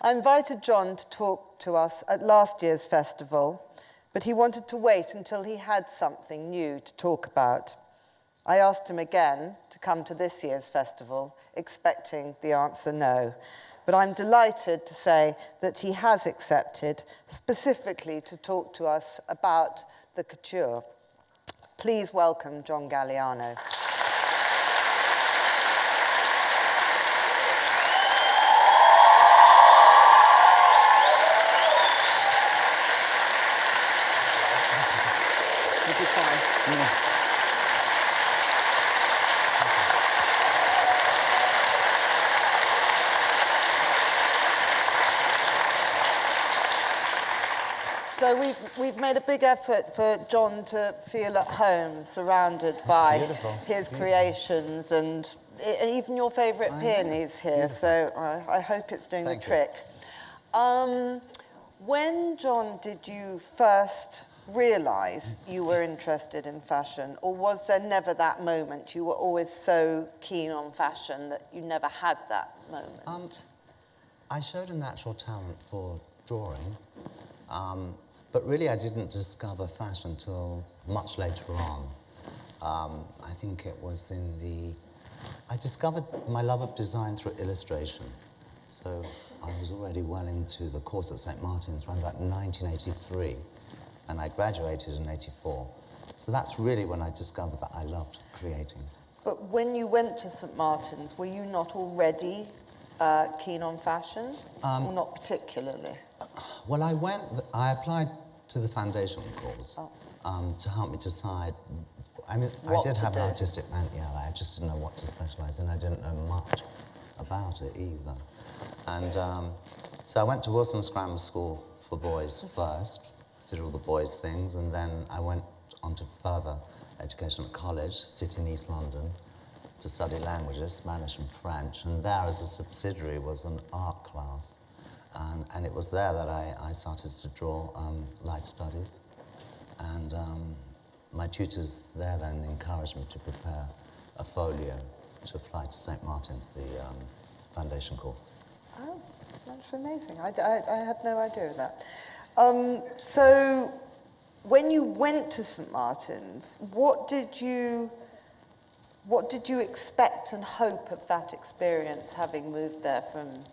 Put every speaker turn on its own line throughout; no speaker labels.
I invited John to talk to us at last year's festival, but he wanted to wait until he had something new to talk about. I asked him again to come to this year's festival, expecting the answer no. But I'm delighted to say that he has accepted, specifically to talk to us about the couture. Please welcome John Galliano. You'll be fine. Yeah. So we've made a big effort for John to feel at home, surrounded by his creations, and even your favourite peonies here. So I hope it's doing the trick. When, John, did you first realise you were interested in fashion, or was there never that moment? You were always so keen on fashion that you never had that moment.
I showed a natural talent for drawing. But really, I didn't discover fashion until much later on. I think it was I discovered my love of design through illustration. So I was already well into the course at St. Martin's around about 1983, and I graduated in 84. So that's really when I discovered that I loved creating.
But when you went to St. Martin's, were you not already keen on fashion, or not particularly?
Well, I applied to the foundation course to help me decide. I mean, I did have an artistic bent, I just didn't know what to specialise in. I didn't know much about it either. And so I went to Wilson's Grammar School for boys first, did all the boys' things, and then I went on to further education at college, City in East London, to study languages, Spanish and French, and there as a subsidiary was an art class. And it was there that I started to draw life studies. And my tutors there then encouraged me to prepare a folio to apply to St. Martin's, the foundation course.
Oh, that's amazing. I had no idea of that. So when you went to St. Martin's, what did you expect and hope of that experience, having moved there from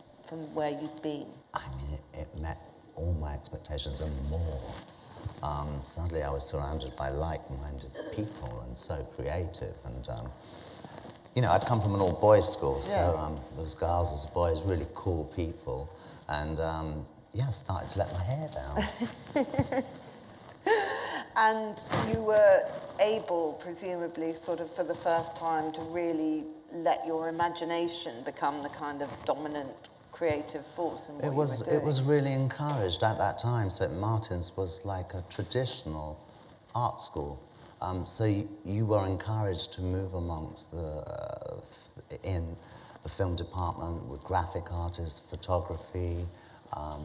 where you'd been?
I mean, it met all my expectations and more. Suddenly I was surrounded by like-minded people and so creative. And, I'd come from an all-boys school, so there was girls, there was boys, really cool people. And, started to let my hair down.
And you were able, presumably, sort of for the first time, to really let your imagination become the kind of dominant creative force in what you were doing.
It was really encouraged at that time. St. Martin's was like a traditional art school. So you were encouraged to move amongst in the film department with graphic artists, photography,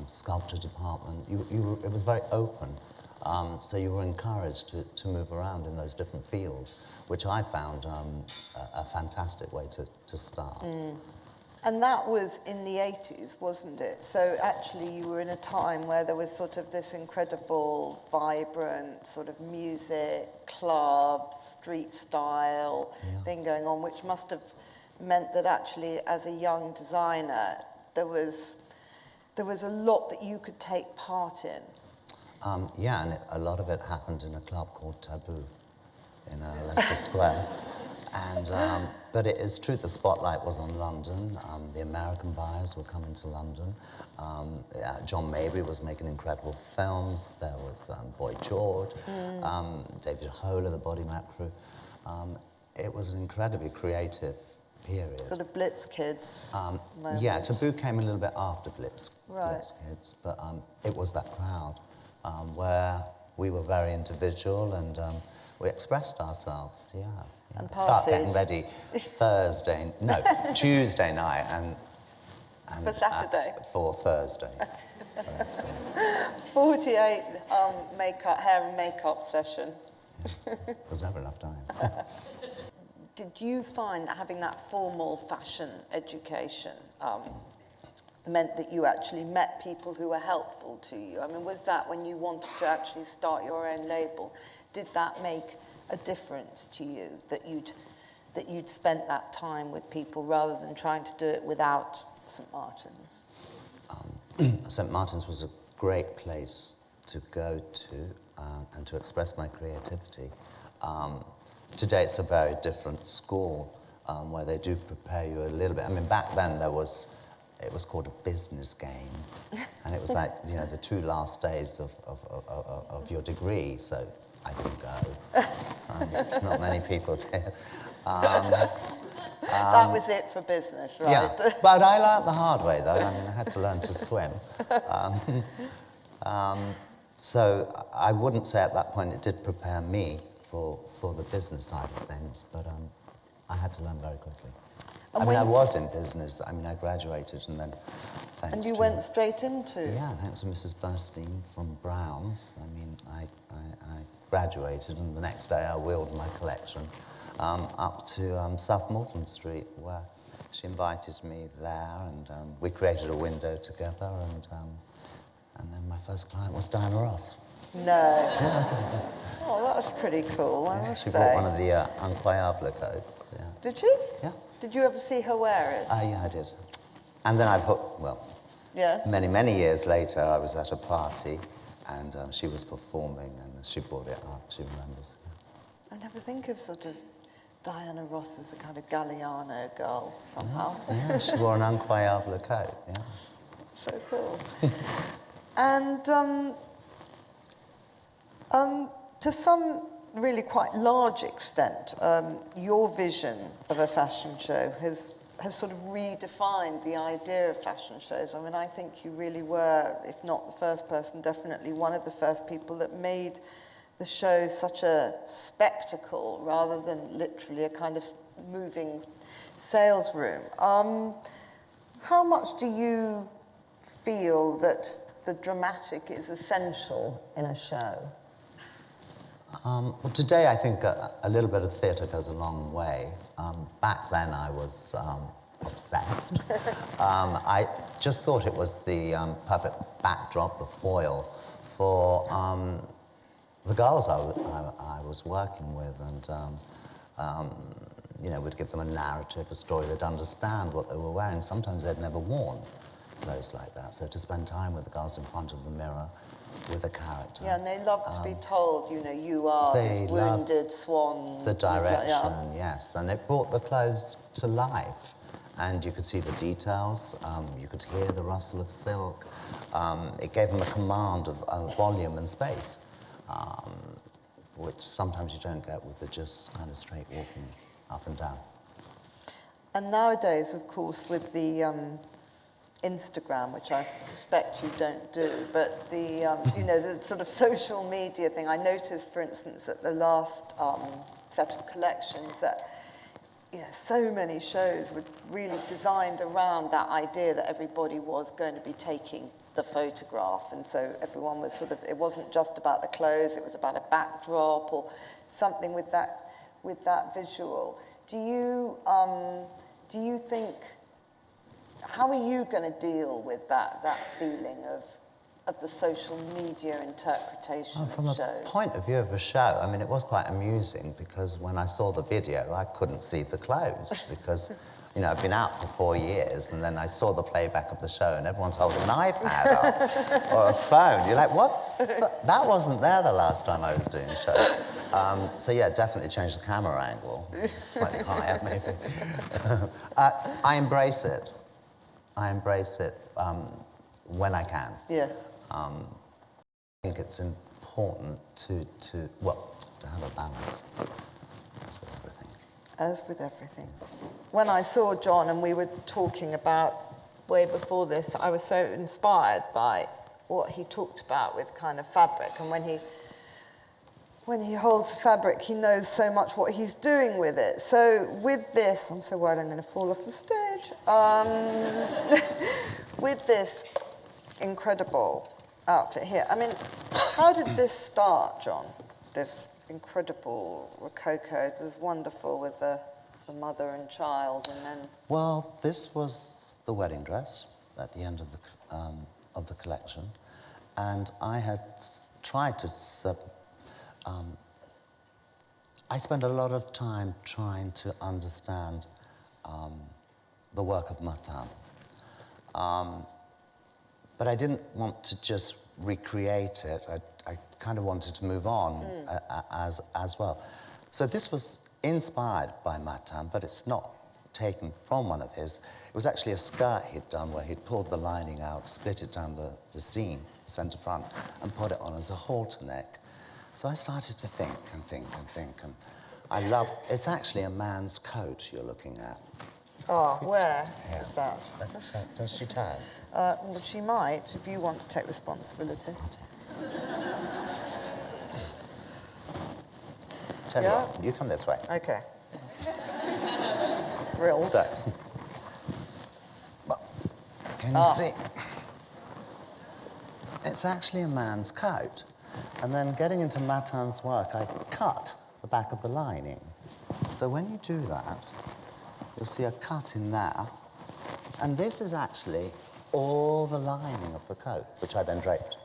sculpture department. It was very open. So you were encouraged to move around in those different fields, which I found a fantastic way to start.
And that was in the 80s, wasn't it? So actually you were in a time where there was sort of this incredible, vibrant sort of music, club, street style thing going on, which must have meant that actually as a young designer, there was a lot that you could take part in.
And a lot of it happened in a club called Taboo in Leicester Square. And, but it is true, the spotlight was on London. The American buyers were coming to London. John Mabry was making incredible films. There was Boy George, David Holer, the Body Map crew. It was an incredibly creative period.
Sort of Blitz Kids.
Taboo came a little bit after Blitz Kids, but it was that crowd where we were very individual and we expressed ourselves,
And
start getting ready Tuesday night and
for Saturday.
For Thursday.
48 hair and makeup session.
There's never enough time.
Did you find that having that formal fashion education meant that you actually met people who were helpful to you? I mean, was that when you wanted to actually start your own label? Did that make a difference to you, that you'd spent that time with people rather than trying to do it without St. Martin's?
St. Martin's was a great place to go to and to express my creativity. Today it's a very different school where they do prepare you a little bit. I mean, back then it was called a business game, and it was like, you know, the 2 last days of your degree, so I didn't go. Not many people did.
That was it for business, right?
Yeah, but I learned the hard way, though. I mean, I had to learn to swim. So I wouldn't say at that point it did prepare me for the business side of things, but I had to learn very quickly. I mean, I was in business. I mean, I graduated and then thanks
And you went straight into?
Yeah, thanks to Mrs. Burstein from Brown's. I mean, I graduated, and the next day I wheeled my collection up to South Morton Street, where she invited me there, and we created a window together, and then my first client was Diana Ross.
No.
Yeah.
Oh, that was pretty cool, I must say.
She bought one of the Incroyable coats. Yeah.
Did she?
Yeah.
Did you ever see her wear it?
Yeah, I did. And then many, many years later, I was at a party, and she was performing, and she brought it up. She remembers.
I never think of sort of Diana Ross as a kind of Galliano girl somehow.
Yeah, she wore an Incroyable coat. Yeah.
So cool. And to some really quite large extent, your vision of a fashion show has sort of redefined the idea of fashion shows. I mean, I think you really were, if not the first person, definitely one of the first people that made the show such a spectacle rather than literally a kind of moving sales room. How much do you feel that the dramatic is essential in a show?
Well, today I think a little bit of theatre goes a long way. Back then I was obsessed. I just thought it was the perfect backdrop, the foil, for the girls I was working with, and you know, would give them a narrative, a story, they'd understand what they were wearing. Sometimes they'd never worn clothes like that, so to spend time with the girls in front of the mirror with a character.
Yeah, and they love to be told, you know, you are this wounded swan.
The direction, yes, and it brought the clothes to life, and you could see the details, you could hear the rustle of silk. It gave them a command of volume and space, which sometimes you don't get with the just kind of straight walking up and down.
And nowadays, of course, with the Instagram, which I suspect you don't do, but the, you know, the sort of social media thing. I noticed, for instance, at the last set of collections that, you know, so many shows were really designed around that idea that everybody was going to be taking the photograph, and so everyone was sort of, it wasn't just about the clothes, it was about a backdrop or something with that visual. Do you think, how are you going to deal with that feeling of the social media interpretation of shows?
From the point of view of a show, I mean, it was quite amusing because when I saw the video, I couldn't see the clothes because, you know, I've been out for 4 years, and then I saw the playback of the show, and everyone's holding an iPad up or a phone. You're like, what? That wasn't there the last time I was doing shows. So yeah, definitely changed the camera angle, slightly higher maybe. I embrace it. I embrace it when I can.
Yes.
I think it's important to have a balance, as with everything.
As with everything. When I saw John and we were talking about, way before this, I was so inspired by what he talked about with kind of fabric, and when he holds fabric, he knows so much what he's doing with it. So with this, I'm so worried I'm going to fall off the stage. With this incredible outfit here, I mean, how did this start, John? This incredible rococo, it was wonderful with the mother and child, and then...
Well, this was the wedding dress. at the end of the collection, and I had tried to. I spent a lot of time trying to understand the work of Martin. But I didn't want to just recreate it. I kind of wanted to move on as well. So this was inspired by Martin, but it's not taken from one of his. It was actually a skirt he'd done where he'd pulled the lining out, split it down the seam, the centre front, and put it on as a halter neck. So I started to think and think and think, and I love, it's actually a man's coat you're looking at.
Oh, where is that?
Does she turn?
Well, she might, if you want to take responsibility.
Tell you what, you come this way.
Okay. Thrilled.
So, can you see? It's actually a man's coat. And then getting into Martin's work, I cut the back of the lining. So when you do that, you'll see a cut in there. And this is actually all the lining of the coat, which I then draped.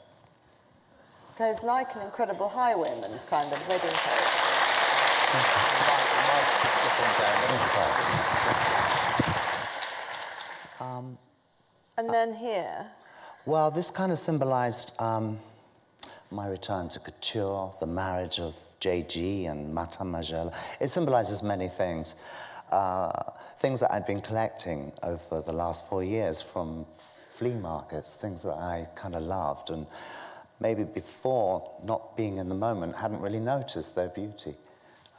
So it's like an incredible highwayman's kind of wedding coat. And then here?
Well, this kind of symbolized my return to couture, the marriage of JG and Martin Margiela. It symbolizes many things. Things that I'd been collecting over the last 4 years from flea markets, things that I kind of loved, and maybe before, not being in the moment, hadn't really noticed their beauty.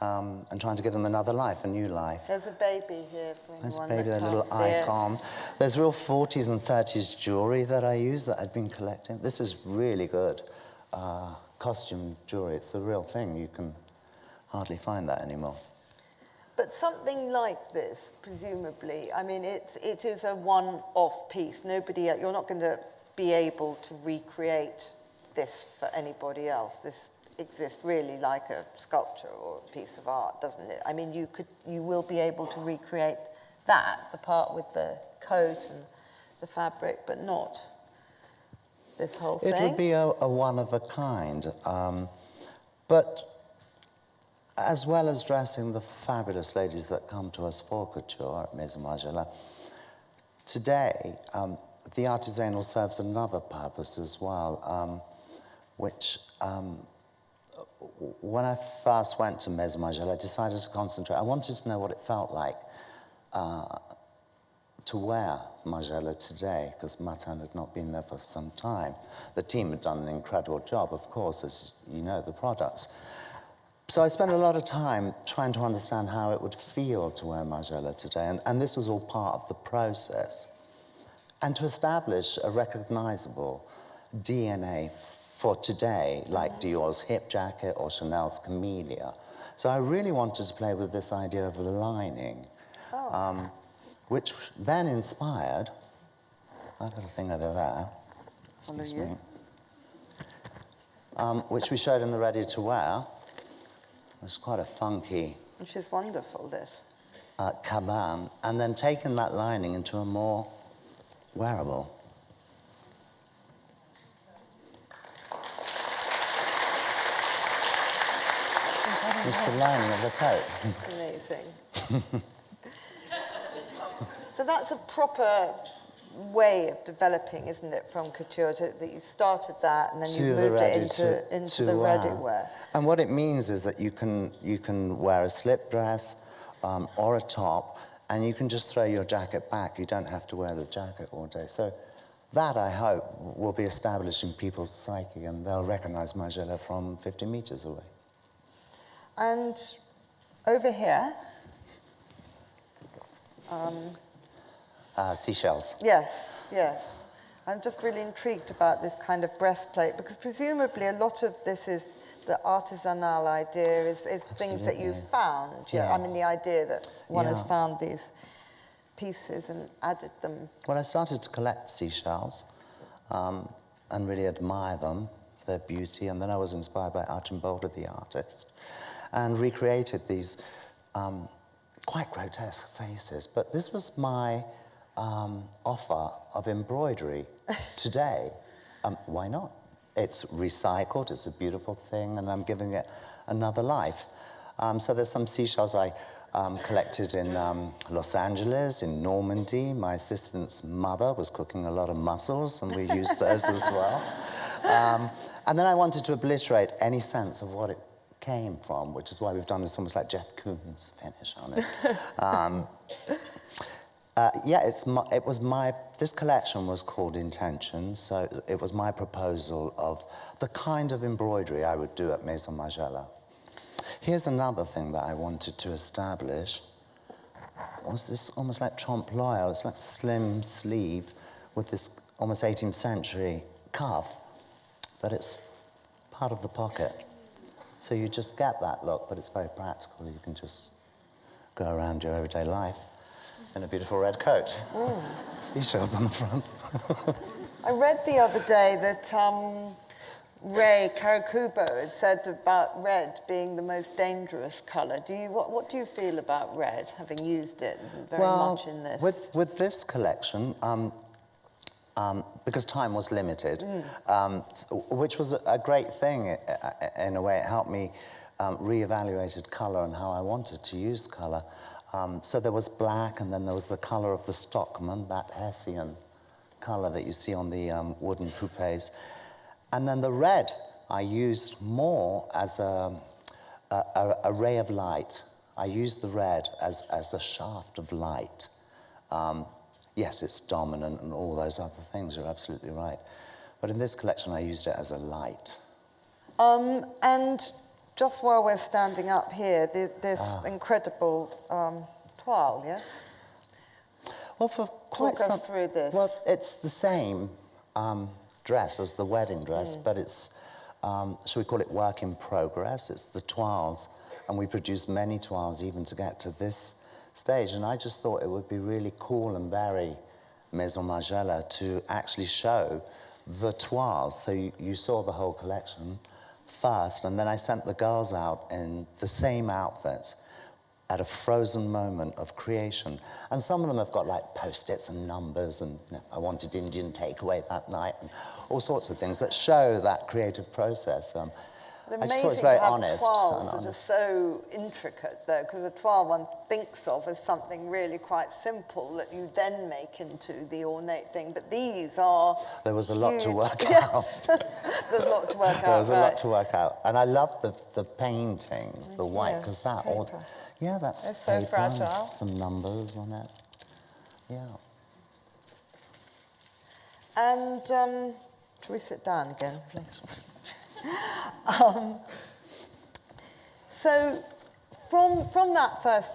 And trying to give them another life, a new life.
There's a baby here for anyone.
There's a baby, a little icon. There's real 40s and 30s jewelry that I use that I'd been collecting. This is really good costume jewelry. It's the real thing. You can hardly find that anymore.
But something like this, presumably, I mean, it is a one-off piece. You're not going to be able to recreate this for anybody else. This exists really like a sculpture or a piece of art, doesn't it? I mean, you will be able to recreate that, the part with the coat and the fabric, but not this whole thing.
It would be a one of a kind. But as well as dressing the fabulous ladies that come to us for couture at Maison Margiela, today the artisanal serves another purpose as well, which when I first went to Maison Margiela, I decided to concentrate. I wanted to know what it felt like to wear Margiela today, because Martin had not been there for some time. The team had done an incredible job, of course, as you know, the products. So I spent a lot of time trying to understand how it would feel to wear Margiela today, and this was all part of the process. And to establish a recognizable DNA for today, like Dior's hip jacket or Chanel's camellia. So I really wanted to play with this idea of the lining, which then inspired that little thing over there, excuse me, which we showed in the ready-to-wear. It's quite a funky...
Which is wonderful, this.
Cabane, and then taken that lining into a more wearable. It's the lining of the coat.
It's amazing. So that's a proper way of developing, isn't it, from couture, that you started that and then you moved it into the ready-wear.
And what it means is that you can wear a slip dress or a top, and you can just throw your jacket back. You don't have to wear the jacket all day. So that, I hope, will be established in people's psyche, and they'll recognize Margiela from 50 meters away.
And over here...
Seashells.
Yes, yes. I'm just really intrigued about this kind of breastplate, because presumably a lot of this is the artisanal idea, is things that you've found.
Yeah.
I mean, the idea that one has found these pieces and added them.
Well, I started to collect seashells and really admire them, their beauty, and then I was inspired by Archambault, the artist, and recreated these quite grotesque faces. But this was my offer of embroidery today. Why not? It's recycled, it's a beautiful thing, and I'm giving it another life. So there's some seashells I collected in Los Angeles, in Normandy. My assistant's mother was cooking a lot of mussels, and we used those as well. And then I wanted to obliterate any sense of what it came from, which is why we've done this almost like Jeff Koons finish on it. This collection was called Intentions, so it was my proposal of the kind of embroidery I would do at Maison Margiela. Here's another thing that I wanted to establish. It was this almost like trompe l'oeil. It's like a slim sleeve with this almost 18th century cuff, but it's part of the pocket. So you just get that look, but it's very practical. You can just go around your everyday life in a beautiful red coat. Seashells on the front.
I read the other day that Ray Karakubo had said about red being the most dangerous colour. What do you feel about red, having used it very much in this?
With this collection, because time was limited, which was a great thing in a way. It helped me reevaluated colour and how I wanted to use colour. So there was black, and then there was the colour of the Stockman, that Hessian colour that you see on the wooden poupées. And then the red I used more as a ray of light. I used the red as a shaft of light. Yes, it's dominant and all those other things, you're absolutely right. But in this collection, I used it as a light.
And just while we're standing up here, this incredible toile, yes?
Well, for quite
Talk us through this.
Well, it's the same dress as the wedding dress, but it's, shall we call it work in progress? It's the toiles, and we produced many toiles even to get to this stage, and I just thought it would be really cool and very Maison Margiela to actually show the toiles. So you saw the whole collection first, and then I sent the girls out in the same outfits at a frozen moment of creation. And some of them have got like post-its and numbers and I wanted Indian takeaway that night and all sorts of things that show that creative process. I just thought it was very honest.
Toiles that are so intricate, though, because a toile one thinks of as something really quite simple that you then make into the ornate thing. But these are
There was a lot to work out.
There's a lot to work out.
There was a lot to work out. And I love the painting, the white, because that all...
paper.
Yeah, that's
It's so
paper,
fragile.
some numbers on it. Yeah.
And shall we sit down again, please? So from that first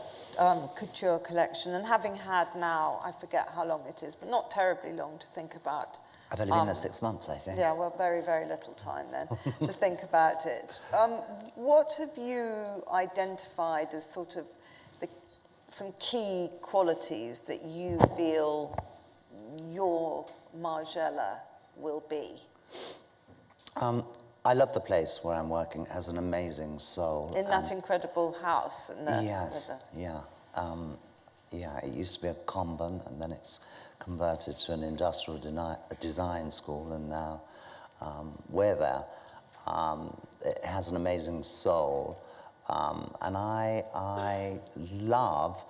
couture collection, and having had now, I forget how long it is, but not terribly long to think about.
I've only been there 6 months, I think.
Yeah, well, very, very little time then to think about it. What have you identified as sort of some key qualities that you feel your Margiela will be?
I love the place where I'm working. It has an amazing soul.
In that incredible house.
Yes, yeah. Yeah, it used to be a convent, and then it's converted to an industrial design school, and now we're there. It has an amazing soul, and I love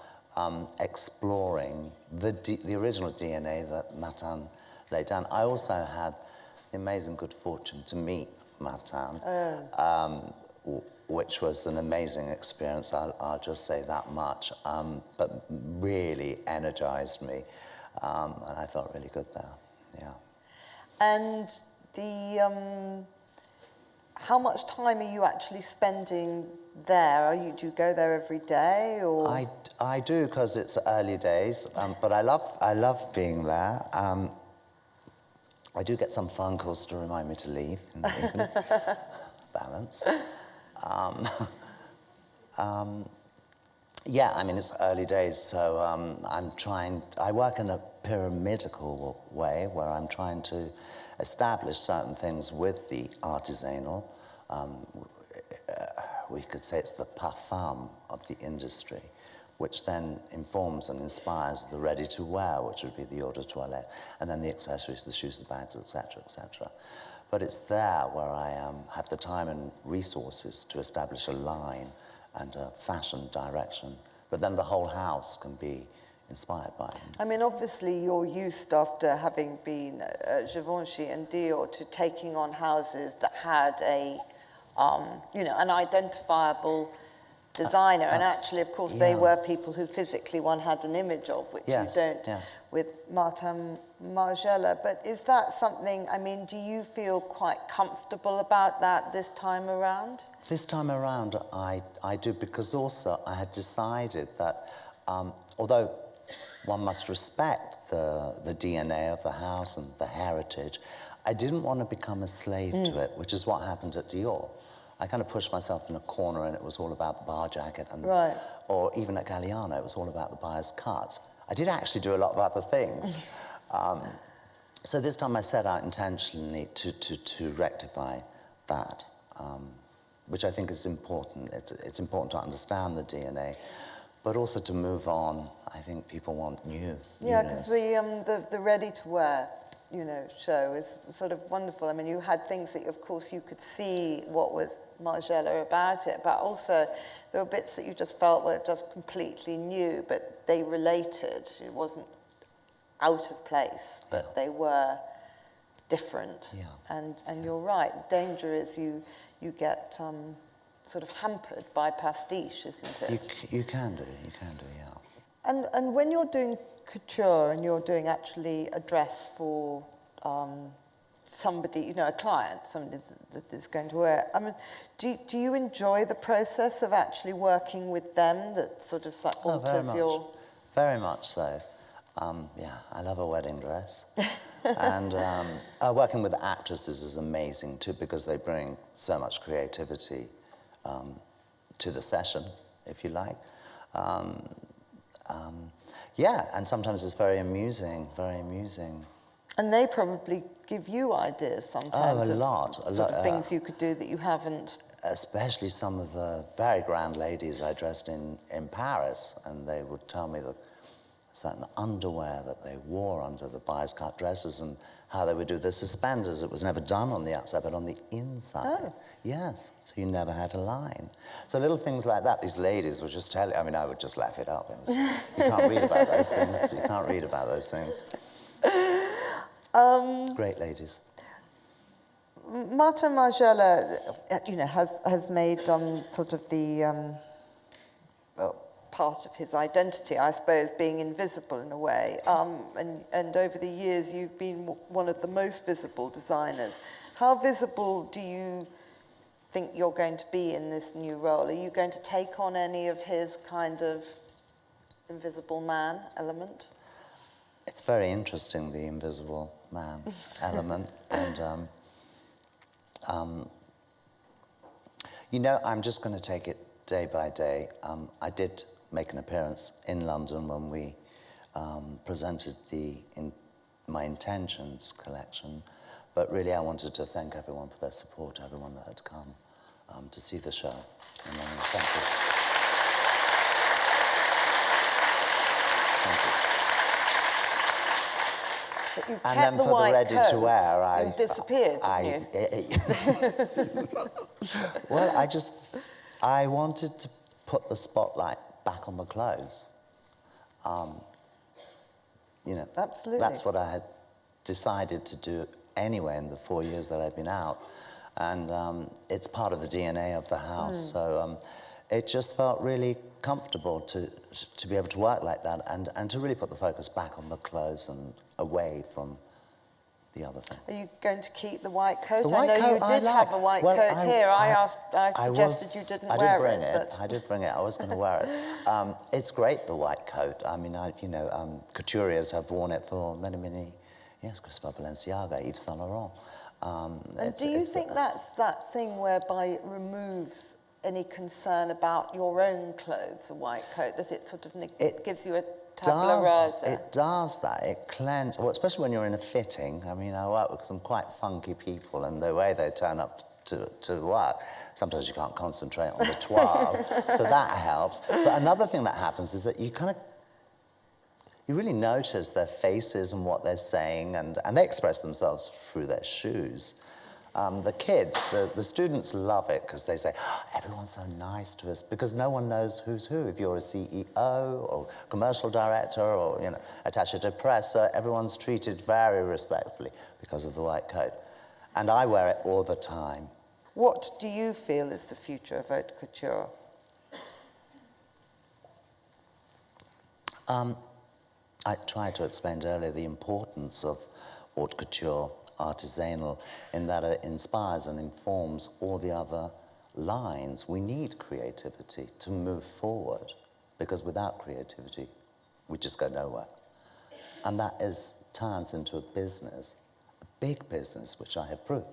exploring the original DNA that Martin laid down. I also had the amazing good fortune to meet Martin, which was an amazing experience, I'll just say that much, but really energized me, and I felt really good there, yeah.
And how much time are you actually spending there? Do you go there every day, or?
I do, because it's early days, but I love being there. I do get some phone calls to remind me to leave in the evening. Balance. Yeah, I mean, it's early days, so I work in a pyramidical way where I'm trying to establish certain things with the artisanal. We could say it's the parfum of the industry, which then informs and inspires the ready-to-wear, which would be the eau de toilette, and then the accessories, the shoes, the bags, etc., etc. But it's there where I have the time and resources to establish a line and a fashion direction, but then the whole house can be inspired by them.
I mean, obviously you're used, after having been Givenchy and Dior, to taking on houses that had a, an identifiable designer, and actually, of course, they were people who physically one had an image of, which you don't with Martin Margiela. But is that something, I mean, do you feel quite comfortable about that this time around?
This time around, I do, because also I had decided that although one must respect the DNA of the house and the heritage, I didn't want to become a slave to it, which is what happened at Dior. I kind of pushed myself in a corner, and it was all about the bar jacket, and or even at Galliano, it was all about the buyer's cuts. I did actually do a lot of other things. So this time I set out intentionally to rectify that, which I think is important. It's important to understand the DNA, but also to move on. I think people want new.
Yeah, because the ready-to-wear, show is sort of wonderful. I mean, you had things that, of course, you could see what was Margiela about it, but also there were bits that you just felt were just completely new, but they related. It wasn't out of place, but they were different.
Yeah.
And you're right. The danger is you get sort of hampered by pastiche, isn't it?
You can do, yeah.
And when you're doing couture and you're doing actually a dress for somebody, a client, somebody that is going to wear it, I mean, do you enjoy the process of actually working with them, that sort of alters your...
Very much so. I love a wedding dress. And working with actresses is amazing too, because they bring so much creativity to the session, if you like. And sometimes it's very amusing, very amusing.
And they probably give you ideas sometimes.
Oh, a lot.
Of things you could do that you haven't.
Especially some of the very grand ladies I dressed in Paris, and they would tell me the certain underwear that they wore under the buyer's cut dresses, and how they would do the suspenders. It was never done on the outside, but on the inside. Oh. Yes, so you never had a line. So little things like that, these ladies would just tell you. I mean, I would just laugh it up. You can't read about those things. You can't read about those things. Great ladies.
Martin Margiela, has made sort of the part of his identity, I suppose, being invisible in a way. And over the years, you've been one of the most visible designers. How visible do you think you're going to be in this new role? Are you going to take on any of his kind of invisible man element?
It's very interesting, the invisible man element. And, I'm just going to take it day by day. I did make an appearance in London when we presented my Intentions collection, but really I wanted to thank everyone for their support, everyone that had come to see the show. And thank you.
But you've
and
kept
then
the
for the
white
ready-to-wear,
you disappeared, didn't you?
Well, I wanted to put the spotlight back on the clothes.
Absolutely.
That's what I had decided to do anyway in the 4 years that I've been out. And it's part of the DNA of the house. So it just felt really comfortable to be able to work like that and to really put the focus back on the clothes and away from the other thing.
Are you going to keep the white coat?
The white
I know
coat
you did have a white coat here. I suggested you didn't wear it. But...
I did bring it. I was going to wear it. It's great, the white coat. I mean, couturiers have worn it for many, many years. Christopher Balenciaga, Yves Saint Laurent.
And do you think that's that thing whereby it removes any concern about your own clothes, a white coat, that it sort of gives you a tabula rasa?
It does that. It cleanses, well, especially when you're in a fitting. I mean, I work with some quite funky people, and the way they turn up to work. Sometimes you can't concentrate on the toile, so that helps. But another thing that happens is that you really notice their faces and what they're saying, and they express themselves through their shoes. The kids, the students love it because they say, oh, everyone's so nice to us, because no one knows who's who. If you're a CEO or commercial director or attaché de presse, everyone's treated very respectfully because of the white coat. And I wear it all the time.
What do you feel is the future of haute couture?
I tried to explain earlier the importance of haute couture, artisanal, in that it inspires and informs all the other lines. We need creativity to move forward, because without creativity, we just go nowhere. And that turns into a business, a big business, which I have proved.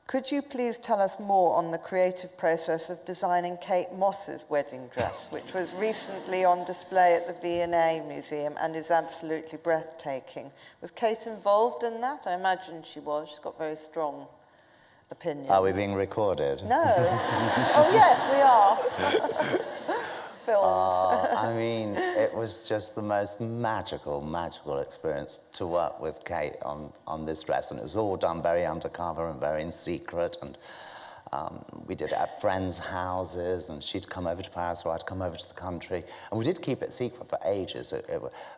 Could you please tell us more on the creative process of designing Kate Moss's wedding dress, which was recently on display at the V&A Museum and is absolutely breathtaking? Was Kate involved in that? I imagine she was. She's got very strong opinions.
Are we being recorded?
No. Oh, yes, we are. Filmed.
I mean, it was just the most magical experience to work with Kate on this dress. And it was all done very undercover and very in secret. And we did it at friends' houses, and she'd come over to Paris, or I'd come over to the country. And we did keep it secret for ages.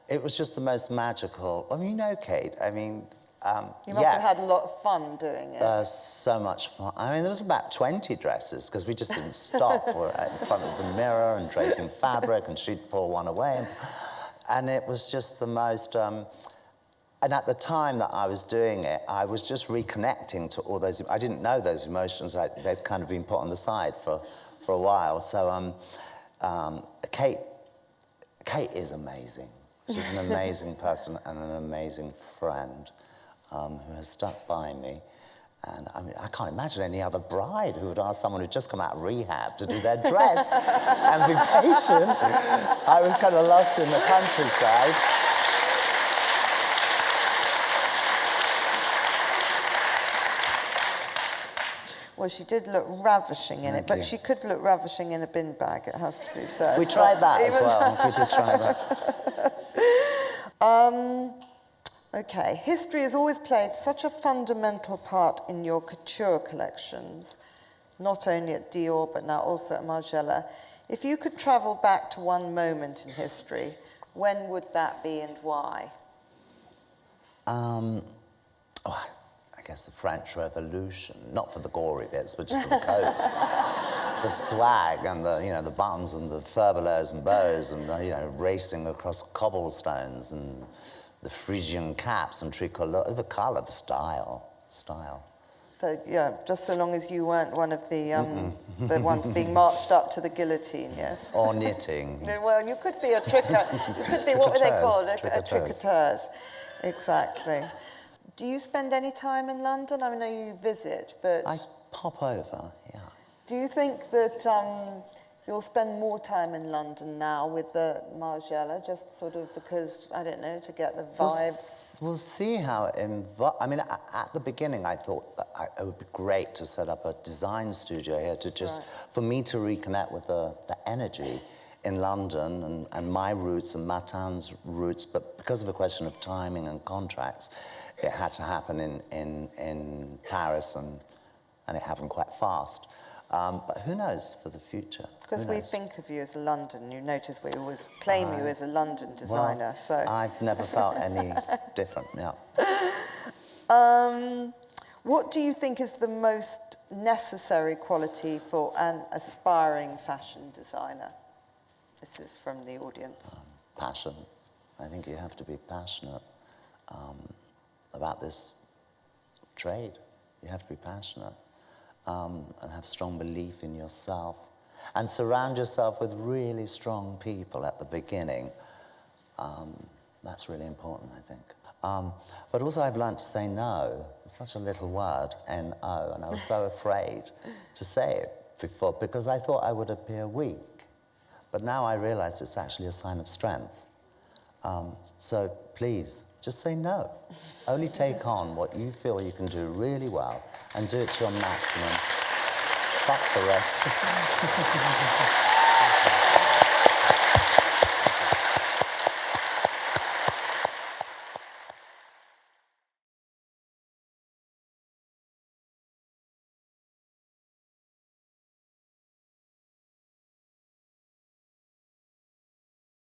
It was just the most magical. I mean, Kate, I mean...
you must have had a lot of fun doing it.
So much fun. I mean, there was about 20 dresses, because we just didn't stop. We're in front of the mirror and draping fabric, and she'd pull one away. And it was just the most... and at the time that I was doing it, I was just reconnecting to all those... I didn't know those emotions. They'd kind of been put on the side for a while. So Kate is amazing. She's an amazing person and an amazing friend. Who has stuck by me. And I mean, I can't imagine any other bride who would ask someone who'd just come out of rehab to do their dress and be patient. I was kind of lost in the countryside.
Well, she did look ravishing in it, but she could look ravishing in a bin bag, it has to be said.
We tried that as well. We did try that.
Okay, history has always played such a fundamental part in your couture collections, not only at Dior, but now also at Margiela. If you could travel back to one moment in history, when would that be and why?
I guess the French Revolution, not for the gory bits, but just for the coats. The swag and the buttons and the furbelows and bows and, racing across cobblestones and the Frisian caps and tricolor, the colour, the style.
So, yeah, just so long as you weren't one of the ones being marched up to the guillotine, yes?
Or knitting.
Well, you could be a tricker. You could be, what were they called? Tricoteurs. Exactly. Do you spend any time in London? I know you visit, but...
I pop over, yeah.
Do you think that you'll spend more time in London now with the Margiela, just sort of because, I don't know, to get the vibe?
We'll see how it I mean, at the beginning, I thought that it would be great to set up a design studio here to just, for me to reconnect with the energy in London and my roots and Matin's roots, but because of a question of timing and contracts, it had to happen in Paris, and it happened quite fast. But who knows for the future?
Because we think of you as a London. You notice we always claim you as a London designer.
Well,
so
I've never felt any different, yeah.
What do you think is the most necessary quality for an aspiring fashion designer? This is from the audience.
Passion. I think you have to be passionate about this trade. You have to be passionate. And have strong belief in yourself, and surround yourself with really strong people at the beginning. That's really important, I think. But also I've learned to say no. It's such a little word, N-O, and I was so afraid to say it before because I thought I would appear weak. But now I realize it's actually a sign of strength. So please,
just say no. Only take on what you feel you can do really well and do it to your maximum. Fuck the rest.